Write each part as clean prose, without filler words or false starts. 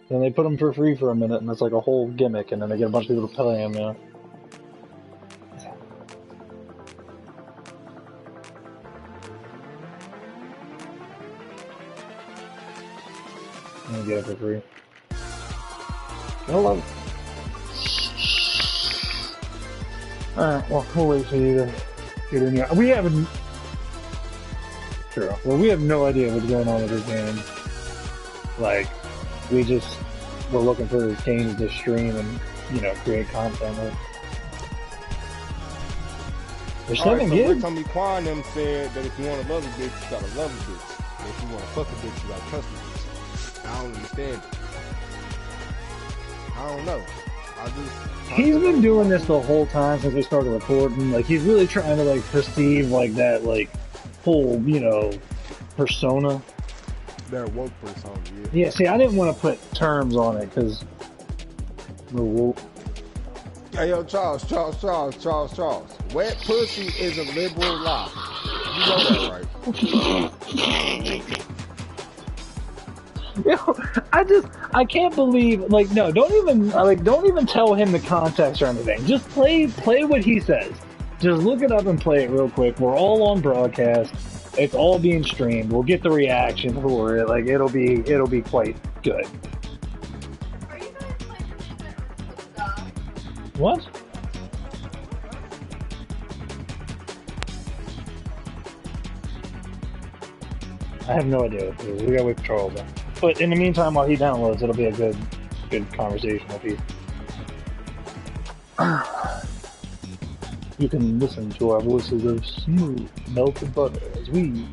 And they put them for free for a minute, and it's like a whole gimmick, and then they get a bunch of people to play them, yeah. And you get it for free. I love it. Alright, well, we'll wait for you to get in here. We haven't... True. Well, we have no idea what's going on with this game. Like, we just were looking for games to stream and, you know, create content with. There's something good. Tommy Quan them said that if you want to love a bitch, you gotta love a bitch. And if you want to fuck a bitch, you gotta trust a bitch. I don't understand it. I don't know. He's been doing this the whole time since we started recording. Like, he's really trying to, like, perceive, like, that, like, whole, you know, persona. That woke persona, yeah. Yeah, see, I didn't want to put terms on it, because the woke. Hey, yo, Charles. Wet pussy is a liberal lie. You know that, right? Yo, I can't believe, like, no, don't even tell him the context or anything. Just play what he says. Just look it up and play it real quick. We're all on broadcast. It's all being streamed. We'll get the reaction for it. Like, it'll be quite good. Are you guys playing the What? I have no idea what to do. We gotta wait for Charles then. But in the meantime, while he downloads, it'll be a good conversation if he... You can listen to our voices of smooth, melted butter as we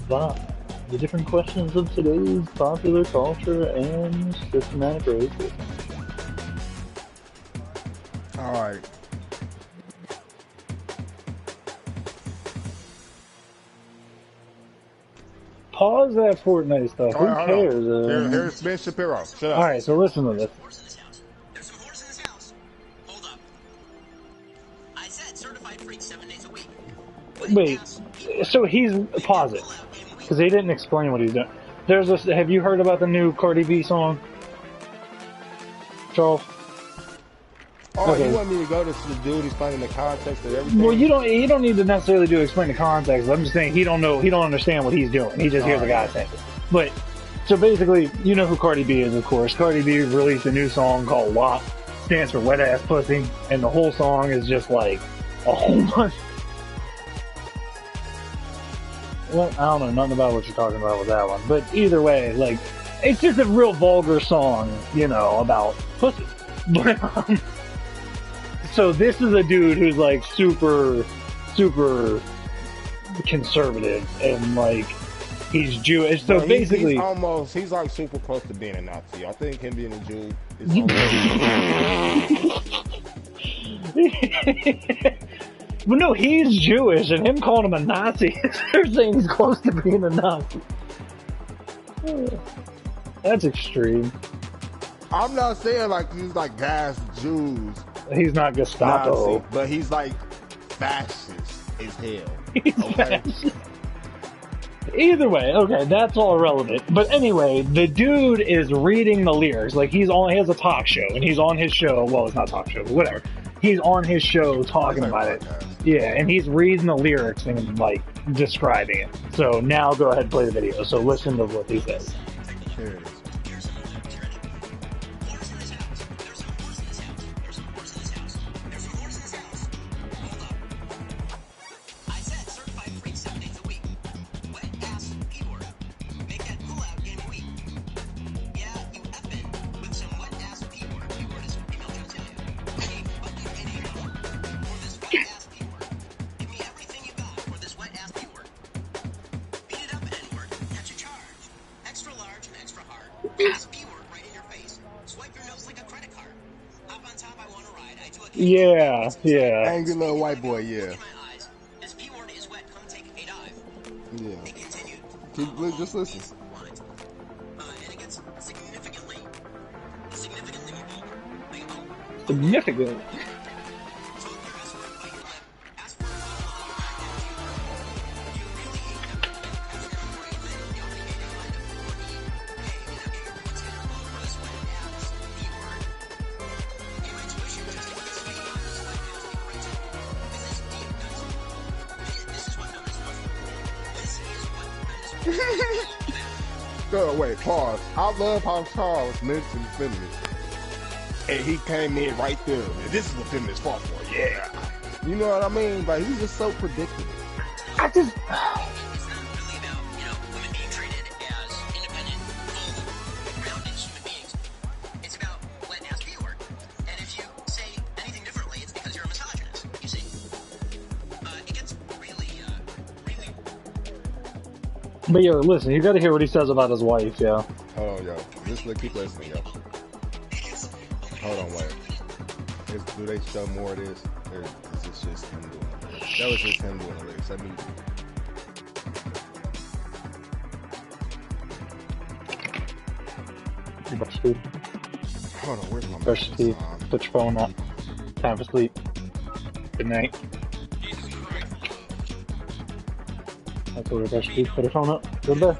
vibe the different questions of today's popular culture and systematic racism. Alright. Pause that Fortnite stuff. Who cares? Here's Ben Shapiro. Shut up. Alright, so listen to this. There's some horse in this house. Hold up. I said certified freak 7 days a week. Wait, so he's pause it, because he didn't explain what he's doing. There's this. Have you heard about the new Cardi B song, Charles? Oh, okay. You want me to go to the dude explaining the context of everything? Well, you don't need to necessarily explain the context. I'm just saying he don't understand what he's doing. He just hears the guy saying it. But so basically, you know who Cardi B is, of course. Cardi B released a new song called WAP, stands for Wet Ass Pussy, and the whole song is just like a whole bunch. Well, I don't know nothing about what you're talking about with that one, but either way, like, it's just a real vulgar song, you know, about pussy. But so this is a dude who's like super conservative and like he's Jewish. So no, basically, he's like super close to being a Nazi. I think him being a Jew is But no, he's Jewish, and him calling him a Nazi, they're saying he's close to being a Nazi. That's extreme. I'm not saying like he's like gas Jews. He's not Gestapo. Nazi, but he's like fascist as hell. He's okay? fascist. Either way, okay, that's all irrelevant. But anyway, the dude is reading the lyrics. Like, he has a talk show, and he's on his show. Well, it's not a talk show, but whatever. He's on his show talking about it. Yeah, and he's reading the lyrics and, like, describing it. So now go ahead and play the video. So listen to what he says. Here it is. Yeah, yeah. Angry little white boy, yeah. Yeah. Just listen. Significant. Wait, pause. I love how Charles mentioned feminists. And he came in right there. This is what feminists fought for. Yeah. You know what I mean? Like, he's just so predictable. I just. It's not really about, women being treated as independent, full, rounded human beings. It's about letting ass be work. And if you say anything differently, it's because you're a misogynist, you see. It gets really. But yo, listen, you gotta hear what he says about his wife, yo. Hold on, yo. Just keep listening, yo. Hold on, wait. Do they show more of this? Or is this just him doing the lyrics? That was just him doing the lyrics. Let me. Brush teeth. Hold on, where's my Brush message? teeth. Put your phone up. Time for sleep. Good night. I told her brush teeth. Put her phone up. Go to bed.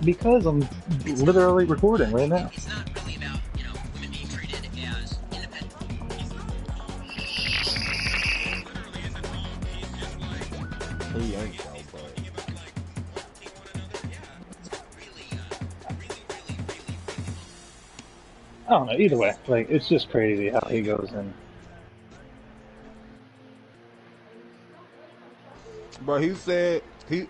Because I'm literally recording right now. It's not really about, women being treated as independent. He ain't though, but. I don't know. Either way, like, it's just crazy how he goes in. But he said he.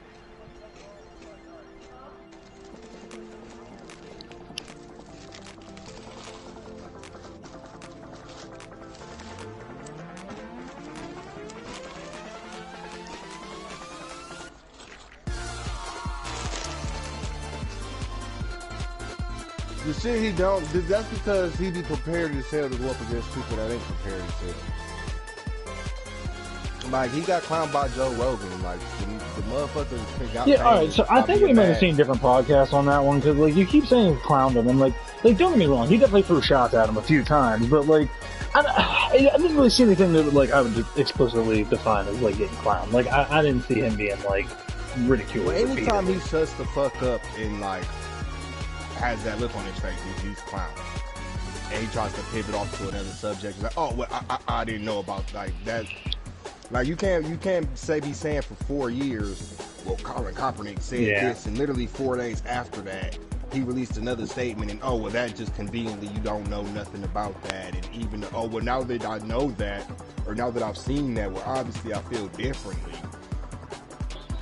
The shit he don't, that's because he be prepared himself to go up against people that ain't prepared himself. Like, he got clowned by Joe Rogan, like, the motherfucker got Yeah, alright, so I think we might have seen different podcasts on that one, because, like, you keep saying clowned him, and, like, don't get me wrong, he definitely threw shots at him a few times, but, like, I didn't really see anything that, like, I would explicitly define as, like, getting clowned. Like, I didn't see him being, like, ridiculed. Well, anytime he shuts the fuck up and, like, has that look on his face, he's clown. And he tries to pivot off to another subject. He's like, oh, well, I didn't know about, like, that. Like, you can't be saying for 4 years, well, Colin Kaepernick said this, and literally 4 days after that, he released another statement, and oh, well, that just conveniently, you don't know nothing about that, and even, oh, well, now that I know that, or now that I've seen that, well, obviously I feel differently.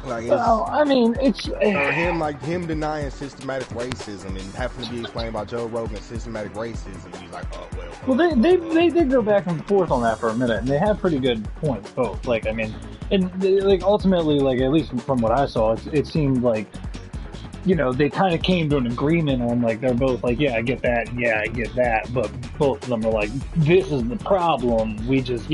Like, well, I mean, it's... Or him denying systematic racism and having to be explained by Joe Rogan systematic racism. He's like, oh, well. Well, they did go back and forth on that for a minute, and they had pretty good points, both. Like, I mean, and, like, ultimately, like, at least from what I saw, it seemed like, they kind of came to an agreement on, like, they're both like, yeah, I get that, and yeah, I get that, but both of them are like, this is the problem, we just,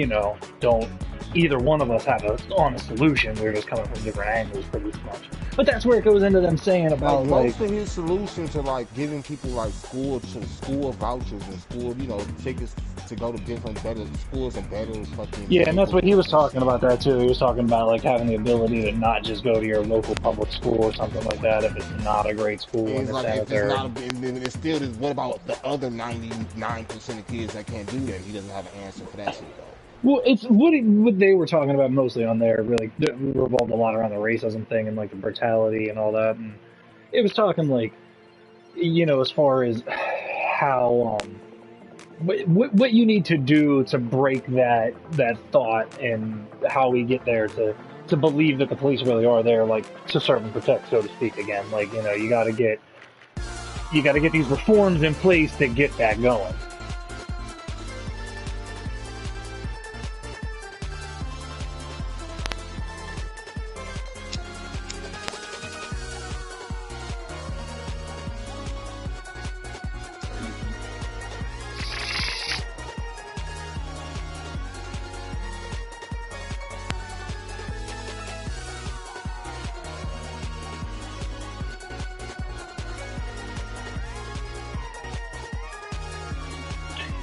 don't... Either one of us have a honest solution. We're just coming from different angles pretty much. But that's where it goes into them saying about most of his solutions are like giving people like school vouchers and school, tickets to go to different better schools and better fucking. Yeah, and that's what he was talking about that too. He was talking about like having the ability to not just go to your local public school or something like that if it's not a great school. And it's like if it's not, it's still what about the other 99% of kids that can't do that? He doesn't have an answer for that shit though. Well, it's what they were talking about mostly on there really revolved a lot around the racism thing and like the brutality and all that. And it was talking like, as far as how what you need to do to break that thought and how we get there to believe that the police really are there, like to serve and protect, so to speak. Again, like you got to get these reforms in place to get that going.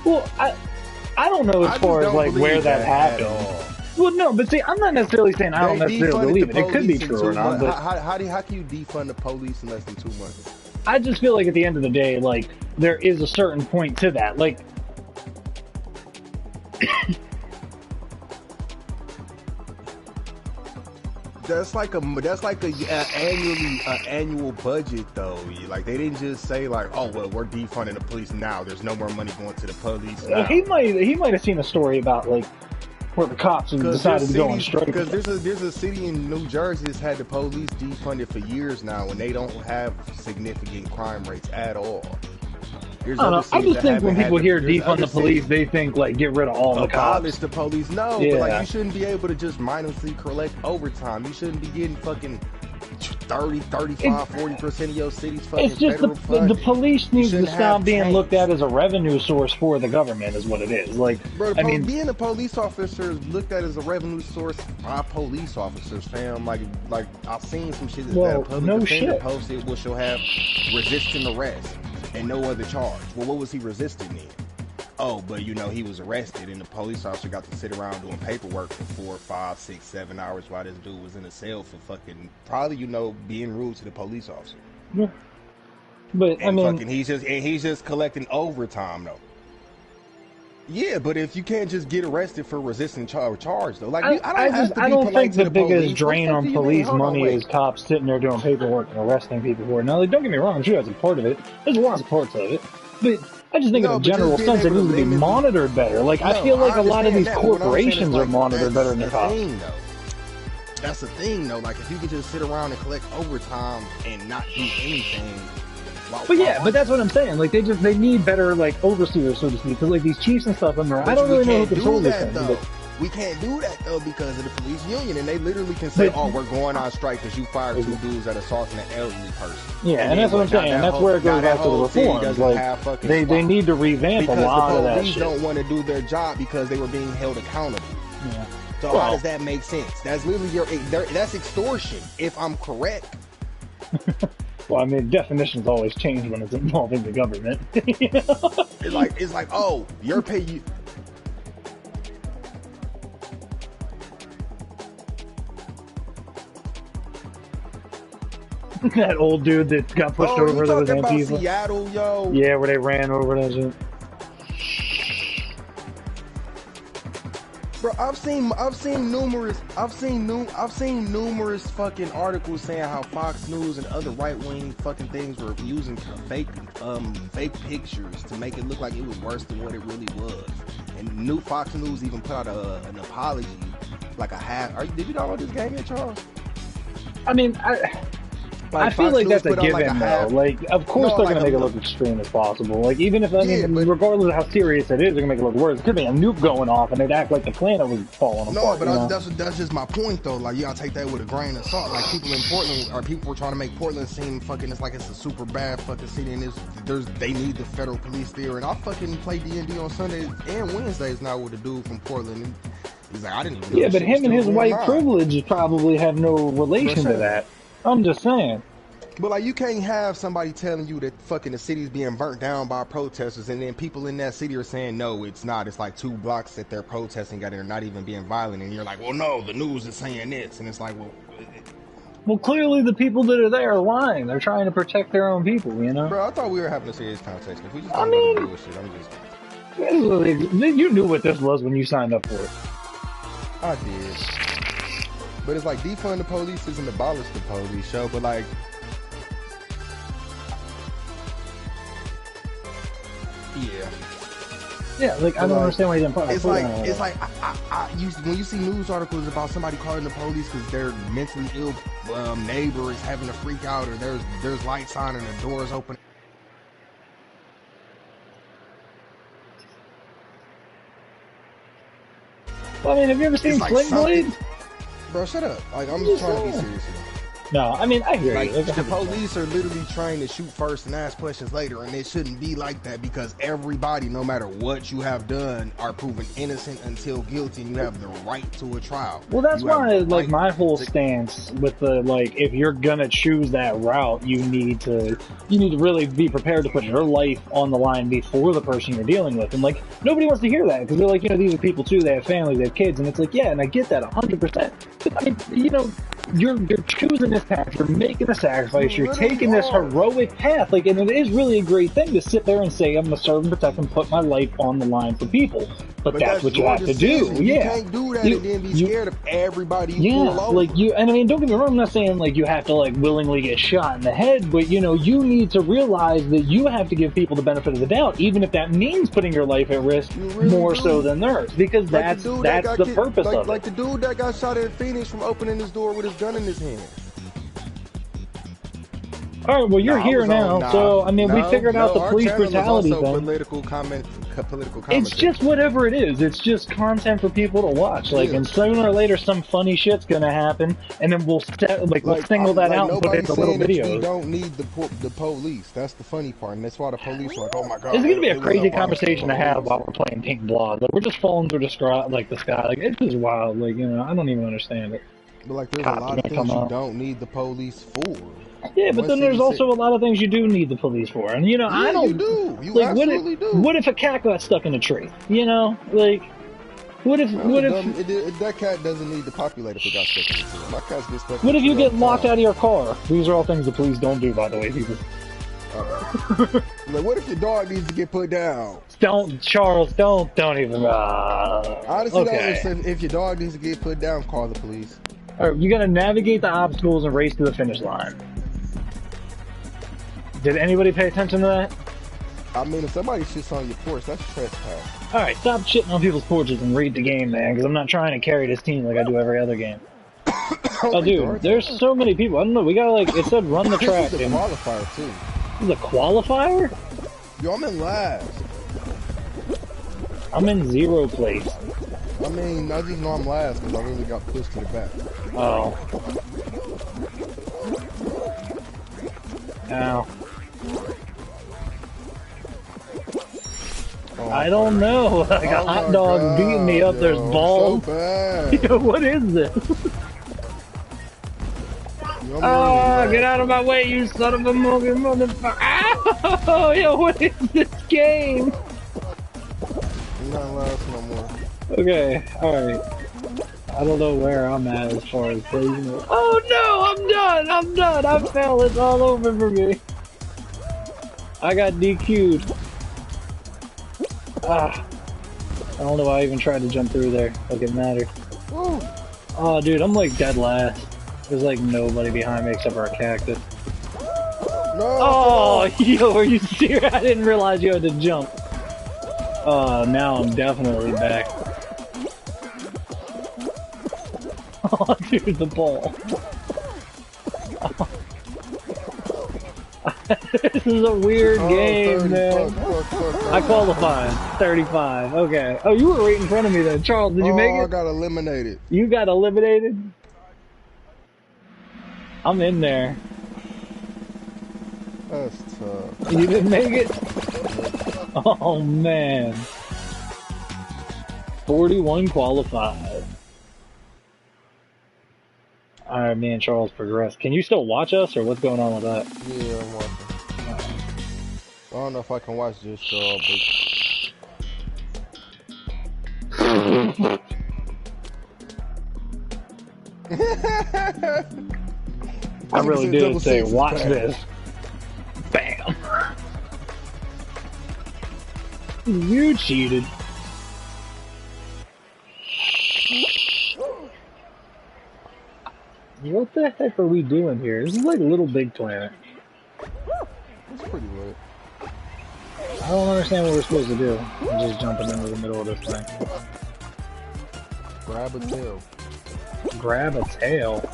Well, I don't know as far as like where that happened. Well, no, but see, I'm not necessarily saying I don't They necessarily defunded believe the it. It could be police in true 2 or not, months. but How can you defund the police in less than 2 months? I just feel like at the end of the day, like, there is a certain point to that. Like, That's like a annual budget though. Like they didn't just say like, oh well, we're defunding the police now. There's no more money going to the police now. he might have seen a story about, like, where the cops have decided to go on strike. Because there's a city in New Jersey that's had the police defunded for years now, and they don't have significant crime rates at all. There's I don't know. other I cities just that think when haven't people had hear there's defund other the police, cities- they think, like, get rid of all the abolish cops. the police. No, Yeah. but like you shouldn't be able to just mindlessly collect overtime. You shouldn't be getting fucking 30, 35, 40% of your city's fucking It's just federal the funding. police needs to shouldn't stop have being tanks. looked at as a revenue source for the government, is what it is. Like, Bro, I mean, being a police officer is looked at as a revenue source by police officers, fam. Like I've seen some shit that Well, a public no defender shit. posted, which will have resisting arrest and no other charge. Well, what was he resisting then? Oh, but you know he was arrested, and the police officer got to sit around doing paperwork for 4, 5, 6, 7 hours while this dude was in a cell for fucking probably being rude to the police officer. yeah. But, I And mean, fucking he's just collecting overtime though. Yeah, but if you can't just get arrested for resisting charge though, like I don't think the biggest drain on police money is is cops sitting there doing paperwork and arresting people for it. Now, like, don't get me wrong, I'm sure that's a part of it. There's a lot of parts of it. But I just think No, in a but just general being sense, it able to needs to be limit- monitored better. Like, I No, feel like a lot of understand these that, but what I'm saying is, corporations are like, monitored better than the that's cops. thing, though. That's the thing though. Like if you could just sit around and collect overtime and not do anything. But yeah, but that's what I'm saying. Like, they need better, like, overseers, so to speak. Because, like, these chiefs and stuff, I don't really know who controls this thing. But We can't do that though because of the police union, and they literally can say, But- "Oh, we're going on strike because you fired 2 dudes that assaulting an elderly person." yeah, and that's what I'm saying. And that's where it goes back to the reforms. Like, they need to revamp because a lot the of that police shit. don't want to do their job because they were being held accountable. Yeah. So Well- how does that make sense? That's literally that's extortion. If I'm correct. Well, I mean, definitions always change when it's involving the government. You know? It's like, oh, you're paying. That old dude that got pushed Oh, over you that was talking about Antifa. Seattle, yo? Yeah, where they ran over that shit. Bro, I've seen numerous fucking articles saying how Fox News and other right wing fucking things were using fake pictures to make it look like it was worse than what it really was. And Fox News even put out an apology, like a half. Did you download this game yet, Charles? I mean, I feel Fox like News that's a put out, like, given, though. half- Like, of course No, they're like gonna make a- it look extreme as possible. Like, even if, I Yeah, mean, but- regardless of how serious it is, they're gonna make it look worse. It could be a nuke going off and they'd act like the planet was falling No, apart. but you know? that's just my point though. Like you gotta take that with a grain of salt. Like people in Portland, or people were trying to make Portland seem fucking. It's like it's a super bad fucking city, and they need the federal police there. And I fucking play D&D on Sundays and Wednesdays now with a dude from Portland. And he's like, I didn't even know. Yeah, this but shit was him and still his going white on. privilege probably have no relation to Listen. that. I'm just saying. But like, you can't have somebody telling you that fucking the city's being burnt down by protesters, and then people in that city are saying no, it's not. It's like 2 blocks that they're protesting at, and they're not even being violent. And you're like, well, no, the news is saying this, and it's like, well. Well, clearly the people that are there are lying. They're trying to protect their own people, you know? Bro, I thought we were having a serious conversation. If we just I don't mean- go to bullshit, I'm just. You knew what this was when you signed up for it. I did. But it's like defund the police isn't abolish the police show, but like. Yeah. Yeah, like, I don't Like, understand why you didn't put It's put like it on it's it. like when you see news articles about somebody calling the police because their mentally ill neighbor is having a freak out, or there's lights on and the doors open. I mean, have you ever seen It's like Sling Blade? something. Bro, shut up! Like I'm just trying to be serious here. No, I mean, I hear Like, you. the 100%. police are literally trained to shoot first and ask questions later, and it shouldn't be like that because everybody, no matter what you have done, are proven innocent until guilty, and you have the right to a trial. Well, that's You have why, the like, right my whole to- stance with the, like, if you're gonna choose that route, you need to really be prepared to put your life on the line before the person you're dealing with. And, like, nobody wants to hear that, because they're like, you know, these are people too, they have families, they have kids, and it's like, yeah, and I get that 100%. But, I mean, you know, you're choosing this path, you're making a sacrifice, you're literally taking this are. heroic path, like, and it is really a great thing to sit there and say, I'm gonna serve and protect and put my life on the line for people. But that's what you your have to do. decision. You Yeah. can't do that You- and then be you- scared of everybody you Yeah, pull over. like you, and I mean, don't get me wrong, I'm not saying like you have to like willingly get shot in the head, but you know, you need to realize that you have to give people the benefit of the doubt, even if that means putting your life at risk You really more do. so than theirs, because Like that's the dude that got the killed- purpose like, of like it. the dude that got shot in Phoenix from opening his door with his gun in his hand. All right, well, you're Nah, I here was now, on- nah, so I mean, we no, figured out no, the our police channel is brutality also thing. political It's commentary. just whatever it is. It's just content for people to watch. Like, Yeah. and sooner or later, some funny shit's gonna happen, and then we'll we'll single that out and put it in the little saying that we videos. don't need the police. That's the funny part, and that's why the police are like, oh my god. It's gonna be a they crazy wanna conversation to abolish have the while we're playing Pink Blood. Like, we're just falling through the sky, Like, it's just wild. Like, you know, I don't even understand it. But like, there's Cops a are lot of gonna things come you out. don't need the police for. Yeah, but Once then they there's say- also a lot of things you do need the police for. And, you know, I Yeah, don't... you do. You like, absolutely do. What if a cat got stuck in a tree? You know? Like, what if... That cat doesn't need to populate if it got stuck in the tree. My cats get stuck. What in if the you tree all get the locked time. out of your car? These are all things the police don't do, by the way, people. Like, what if your dog needs to get put down? Don't, Charles, don't even... Honestly, okay. if your dog needs to get put down, call the police. All right, you gotta navigate the obstacles and race to the finish line. Did anybody pay attention to that? I mean, if somebody shits on your porch, that's trespass. All right, stop shitting on people's porches and read the game, man, because I'm not trying to carry this team like I do every other game. Oh, dude, there's so many people. I don't know. We gotta, like, it said run the track. This is a And qualifier, too. this is a qualifier? Yo, I'm in last. I'm in 0th place. I mean, I just know I'm last because I really got pushed to the back. Oh. Ow. Oh, I don't know. Like a hot dog beating me up. There's balls. So bad. Yo, what is this? Yo, I'm Oh, really get out of my way, you son of a motherfucker. Oh, yo, what is this game? I'm not last no more. Okay, alright. I don't know where I'm at as far as placement. Oh no, I'm done! I fell, it's all over for me. I got DQ'd. Ah. I don't know why I even tried to jump through there. Like it mattered. Woo. Oh, dude, I'm like dead last. There's like nobody behind me except for a cactus. No. Oh, yo, are you serious? I didn't realize you had to jump. Oh, now I'm definitely back. Oh, dude, the ball. This is a weird game, 30, man. fuck. I qualified. 35. Okay. Oh, you were right in front of me then. Charles, did you make I it? got eliminated. You got eliminated? I'm in there. That's tough. You didn't make it? Oh, man. 41 qualified. Alright, me and Charles progressed. Can you still watch us, or what's going on with that? Yeah, I'm watching. I don't know if I can watch this, I really did double say, sixes watch pass. this. Bam. You cheated. What the heck are we doing here? This is like Little Big Planet. It's pretty lit. I don't understand what we're supposed to do. I'm just jumping into the middle of this thing. Grab a tail. Grab a tail.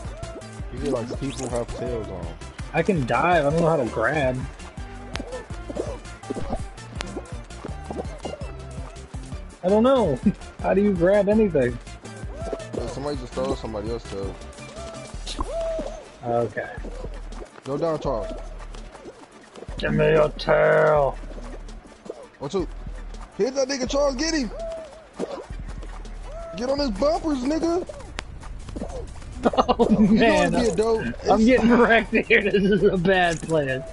You get like people have tails on. I can dive. I don't know how to grab. I don't know. How do you grab anything? Somebody just stole somebody else's tail. Okay. Go down, Charles. Give me your tail. 1, 2. Hit that nigga, Charles. Get him. Get on his bumpers, nigga. Oh You know man, it'd be a dope. I'm getting wrecked here. This is a bad plan.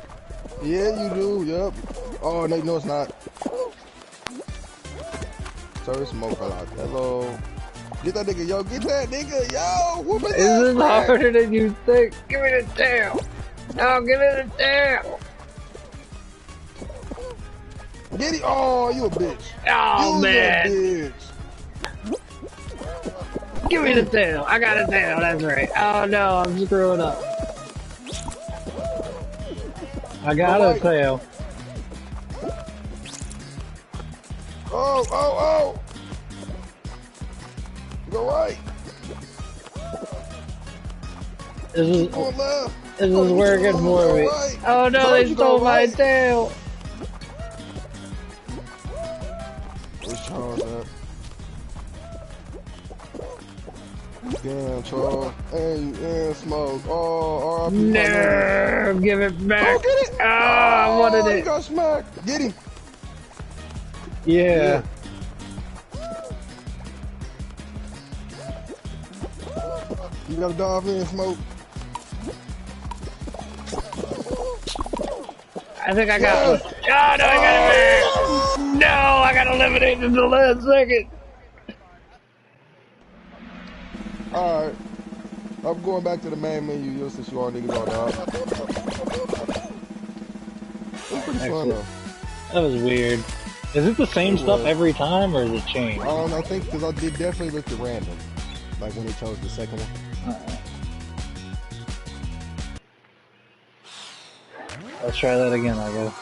Yeah, you do. Yep. Oh, no, it's not. Sorry, smoke fell out. Hello. Get that nigga, yo. Get that nigga, yo. Whoop his This ass, is man. harder than you think. Give me the tail. No, give me the tail. Get him. Oh, you a bitch. Oh You man, a bitch. give me the tail. I got a tail. That's right. Oh no, I'm screwing up. I got a tail. Oh. Go right. This is Going left. this is working for me. Right. Oh no, Told they you go stole my right. tail. Where's Charles at? Damn, Charles. And smoke. Oh, R.I.P. No, give it back. Go get it. Oh, I wanted He it. got smacked. Get him. Yeah. You gotta dive in, smoke. I think I got it. Oh no, I got it back. No, I got eliminated in the last second. Alright. I'm going back to the main menu, yo, since you all niggas are dog. It's pretty fun though. That was weird. Is it the same It stuff was. every time, or is it changed? I think because I did definitely look at random. Like when he chose the second one. Let's try that again, I guess.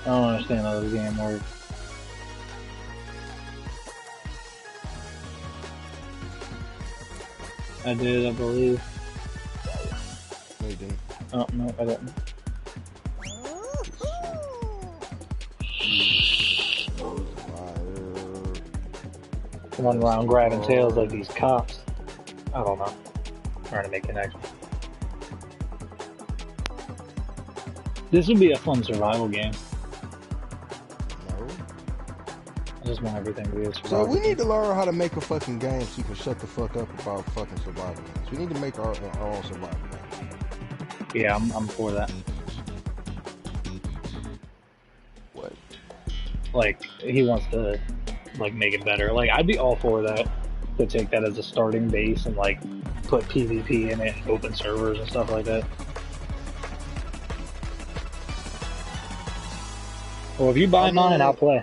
I don't understand how this game works. I did, I believe. No, you didn't. Oh, no, I didn't. Run around grabbing tails like these cops. I don't know. Trying to make connections. This would be a fun survival game. No. I just want everything to be a So survival we game. need to learn how to make a fucking game so you can shut the fuck up about fucking survival games. We need to make our own survival game. Yeah, I'm for that. What? Like, he wants to, like, make it better. Like, I'd be all for that. To take that as a starting base and, like, put PvP in it, open servers and stuff like that. Well, if you buy mine, I'll play.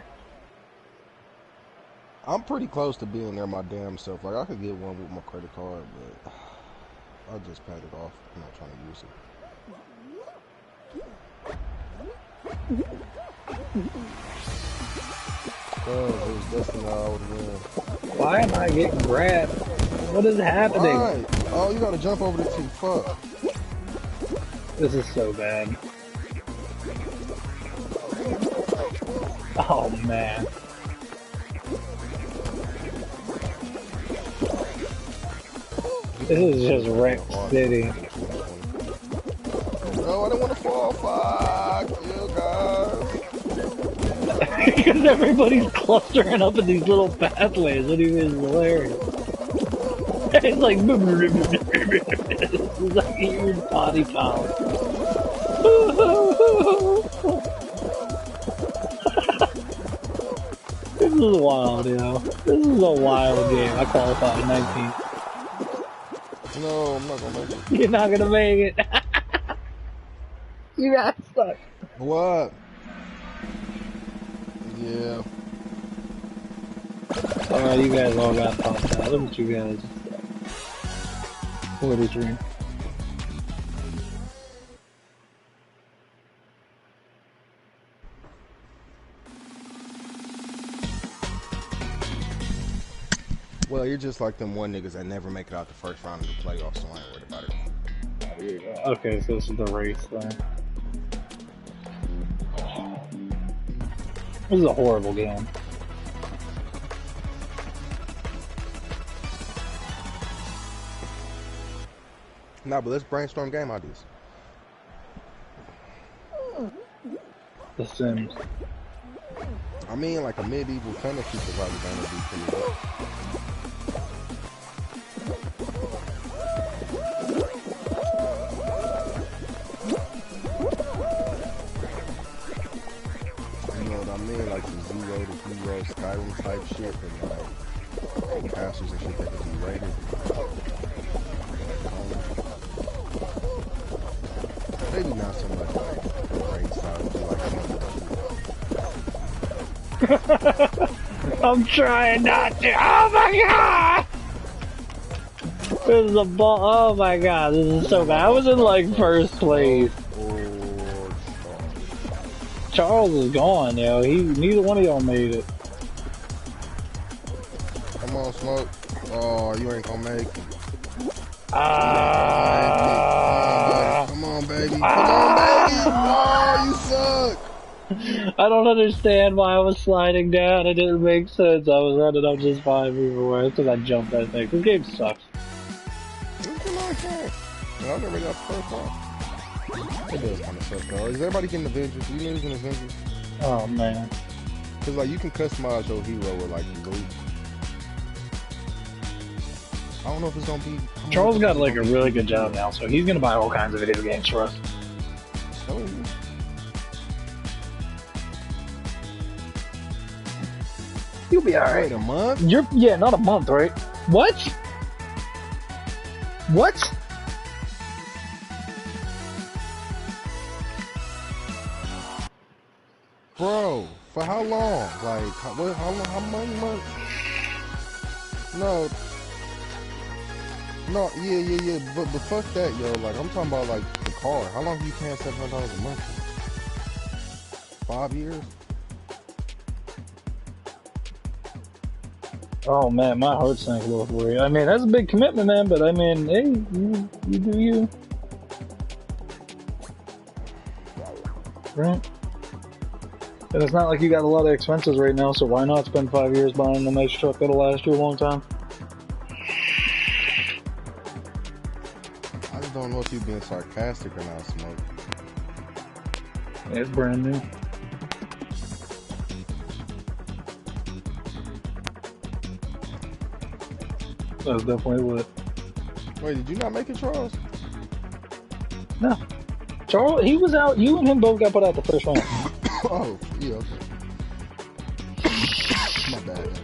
I'm pretty close to being there my damn self. Like I could get one with my credit card, but I'll just pay it off. I'm not trying to use it. Oh, it was destined I would win. Why am I getting grabbed? What is happening? Right. Oh, you gotta jump over the T. Fuck. This is so bad. Oh man. This is just Wreck City. No, I don't want to fall. Fuck you guys. Because everybody's clustering up in these little pathways. It is hilarious. It's like it's like human body power. This is wild, you know. This is a wild game. I qualified 19th. No, I'm not gonna make it. You're not gonna make it. You got stuck. What? Yeah. Oh, you guys all got popped out. Look at you guys. 43. Well, you're just like them one niggas that never make it out the first round of the playoffs, so I ain't worried about it. Okay, so this is the race thing. This is a horrible game. Nah, but let's brainstorm game ideas. The Sims. I mean, like a medieval fantasy survival game would be pretty good. You know what I mean? Like the Zero to Hero Skyrim type shit, and like castles and shit that can be rated. Maybe not so much like raid style, but like I'm trying not to. Oh my god! This is a ball. Oh my god, this is so bad. I was in like first place. Charles is gone, yo. Neither one of y'all made it. Come on, Smoke. Oh, you ain't gonna make it. Come on, baby. Come on, baby. Oh, you suck. I don't understand why I was sliding down. It didn't make sense. I was running up just fine everywhere because I jumped that thing. This game sucks. It's a long time. I never got the first one. It does kind of suck, though. Is everybody getting Avengers? You niggas in Avengers? Oh, man. Because, like, you can customize your hero with, like, the loot. I don't know if it's going to be... Charles got, like, a really good job now, so he's going to buy all kinds of video games for us. Oh, yeah. You'll be alright. Wait a month? Yeah, not a month, right? What? What? Bro, for how long? Like, how long? How many months? No, yeah. But fuck that, yo. Like, I'm talking about, like, the car. How long are you paying $700 a month for? 5 years? Oh man, my heart sank a little for you. I mean, that's a big commitment, man, but I mean, hey, you do you. Right? And it's not like you got a lot of expenses right now, so why not spend 5 years buying a nice truck that'll last you a long time? I just don't know if you're being sarcastic or not, Smoke. It's brand new. That's definitely what. Wait, did you not make it, Charles? No. Charles, he was out. You and him both got put out the first round. Oh, yeah, okay. My bad.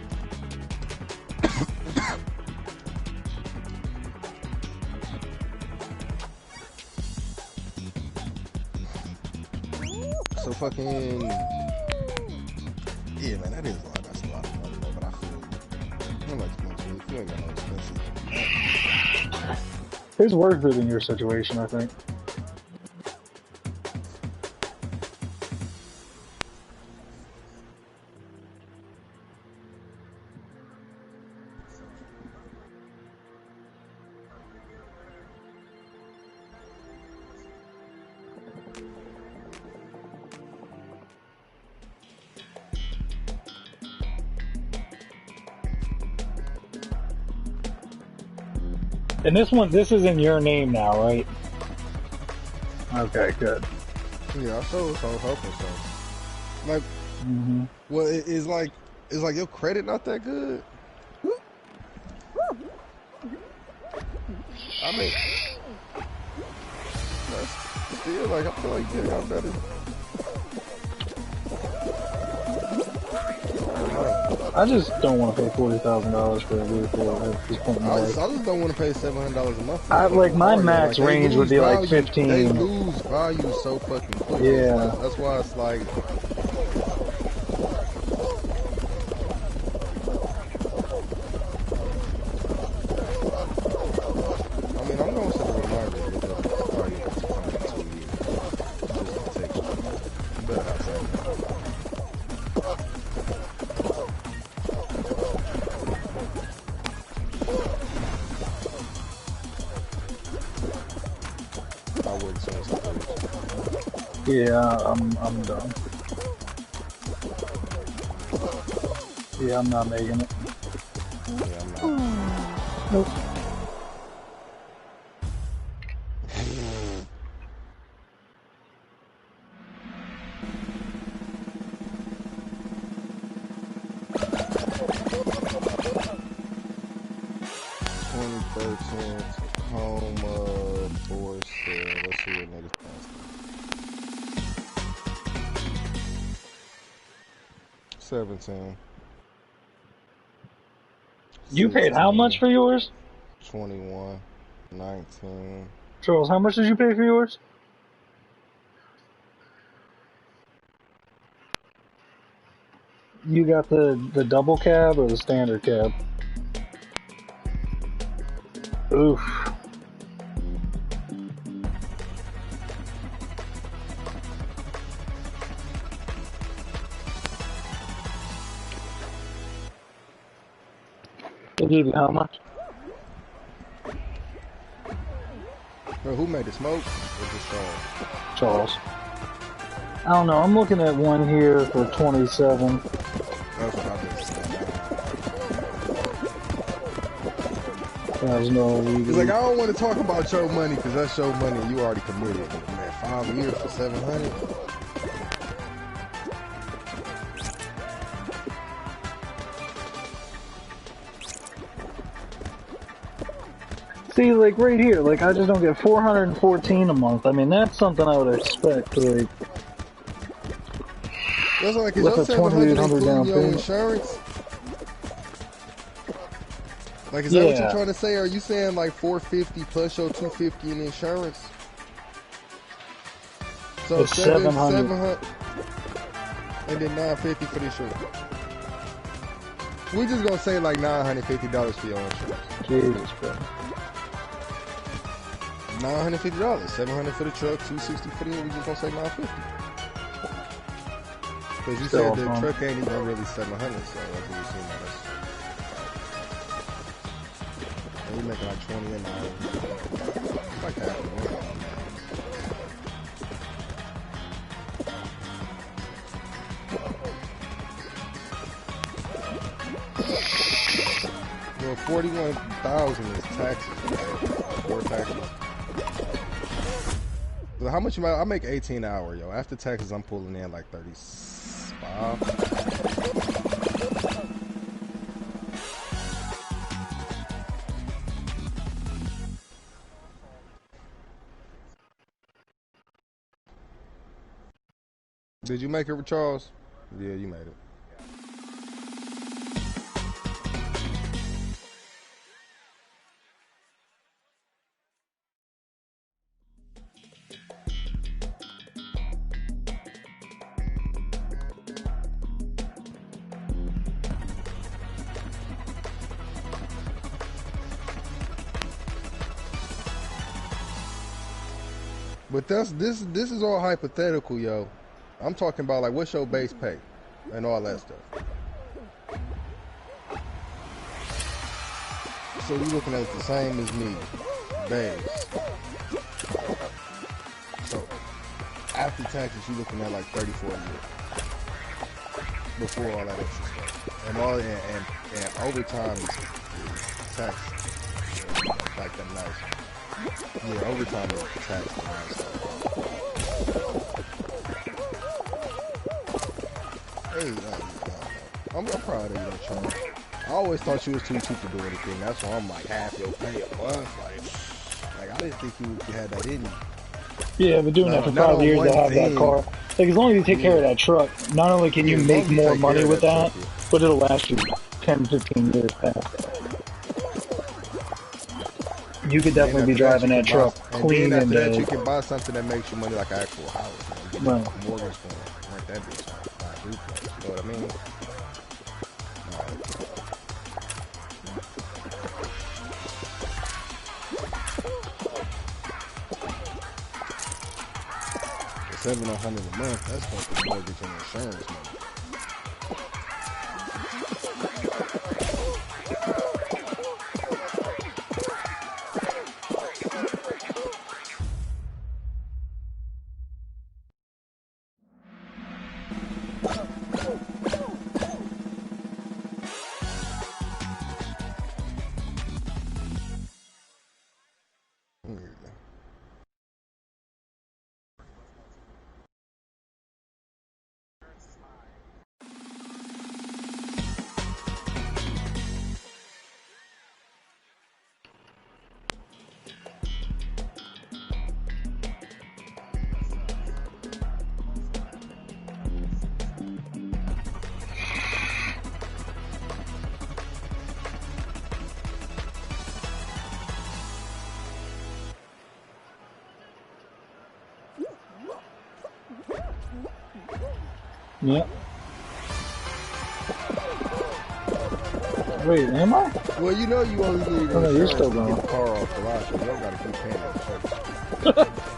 So fucking... Yeah, man, that is a lot. That's a lot of money, though, but I feel like expensive. If you ain't got no expensive. It's worth it in your situation, I think. And this is in your name now, right? Okay, good. Yeah, I sure was hoping so. Like, well, it's like your credit not that good. I mean, that's still like I feel like you got better. I just don't want to pay $40,000 for a vehicle at this point in my I life. just don't want to pay $700 a month. Like my max range would be like 15. They lose value so fucking quick. Yeah. That's why it's like. I mean, I'm going to set a reminder to look up the value of the phone in 2 years. Just to take you. You better have something. I wouldn't say it's Yeah, I'm done. Yeah, I'm not making it. Yeah, I'm not. Nope. 2013 Tacoma for sale. Let's see what niggas passed. 17. You paid how 16, much for yours? 21, 19. Charles, how much did you pay for yours? You got the double cab or the standard cab? Oof. They gave you how much? Bro, who made the smoke? Or just Charles. I don't know. I'm looking at one here for 27. That's what I've been saying. There's no It's legal. like, I don't want to talk about your money because that's your money and you already committed. Man, 5 years for 700. See, like right here, like I just don't get 414 a month. I mean, that's something I would expect. Like That's like, is with your a 700 $2,800 including down your payment. insurance? Like, is that what Yeah. you're trying to say? Are you saying like 450 plus your 250 in insurance? So It's 700. 700 and then 950 for the insurance. We just gonna say like $950 for your insurance. Jesus, bro. $950, 700 for the truck, 260 for the. We just gonna say 950. Because you Still said the fun. truck ain't even really 700, so that's what you seeing that. And you making like 20 an hour. It's like half a million. Well, 41,000 is taxes, before taxes. So how much am I make 18 an hour, yo. After taxes, I'm pulling in like 35. Did you make it, Charles? Yeah, you made it. But this is all hypothetical, yo. I'm talking about like what's your base pay and all that stuff. So you looking at it the same as me, base. So after taxes, you looking at like 34 a year before all that extra stuff, and all and overtime is taxed like the nice. Yeah, overtime is taxed and nice stuff. Hey, I'm proud of you, though, Charles. I always thought you was too cheap to do anything. That's why I'm like half your pay a month. Like I didn't think you had that in you. Yeah, I've been doing that for Not 5 on years one to have that thing. car. Like as long as you take care of that truck, not only can you Yeah, as make long as you more take care money of with that that, truck, yeah. but it'll last you 10, 15 years past that. You could definitely be driving that truck clean then and after that, you dead. can buy something that makes you money like an actual house. You know, Right. get a mortgage for it, rent that bitch out, buy a duplex. You know what I mean? $700 a month, that's fucking mortgage and insurance money. Yeah. Wait, am I? Well, you know you only need Oh, no, you're insurance still to going. get the car off the lot, so you don't gotta keep paying insurance.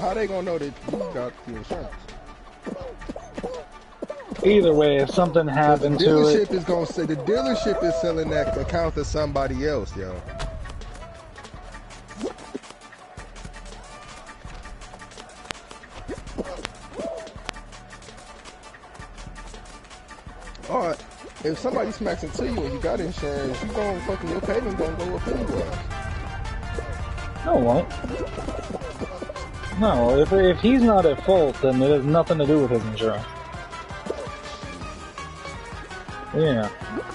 How they gonna know that you got the insurance? Either way, if something The happened to it, dealership is gonna say the dealership is selling that account to somebody else, yo. Or if somebody smacks into you and you got insurance, you gonna fucking your payment gonna go up anyway. no, it won't. No, if he's not at fault, then it has nothing to do with his insurance. Yeah.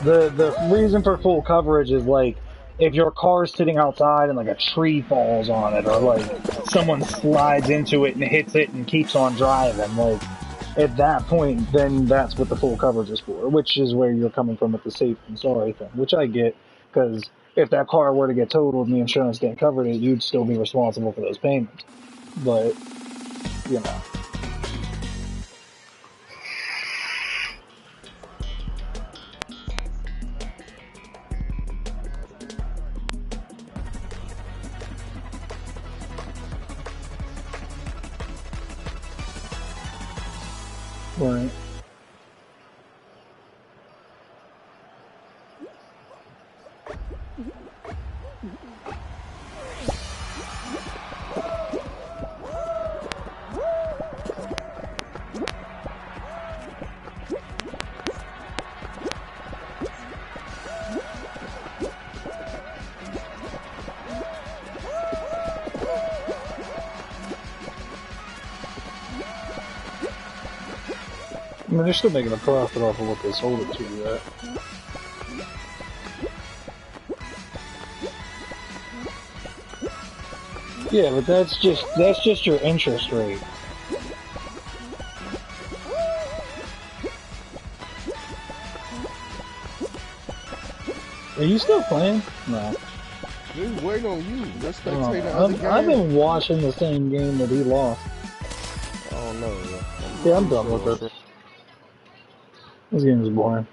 The reason for full coverage is like if your car's sitting outside and like a tree falls on it, or like someone slides into it and hits it and keeps on driving, like at that point, then that's what the full coverage is for, which is where you're coming from with the safe and sorry thing, which I get, because if that car were to get totaled and the insurance didn't cover it, you'd still be responsible for those payments. But, you know. Right. I mean, they're still making a profit off of what they sold it to you at. Yeah, but that's just your interest rate. Are you still playing? No. Just waiting on you. Let's spectate the other game. I've been watching the same game that he lost. I don't know. Yeah, I'm done with it. This game is boring.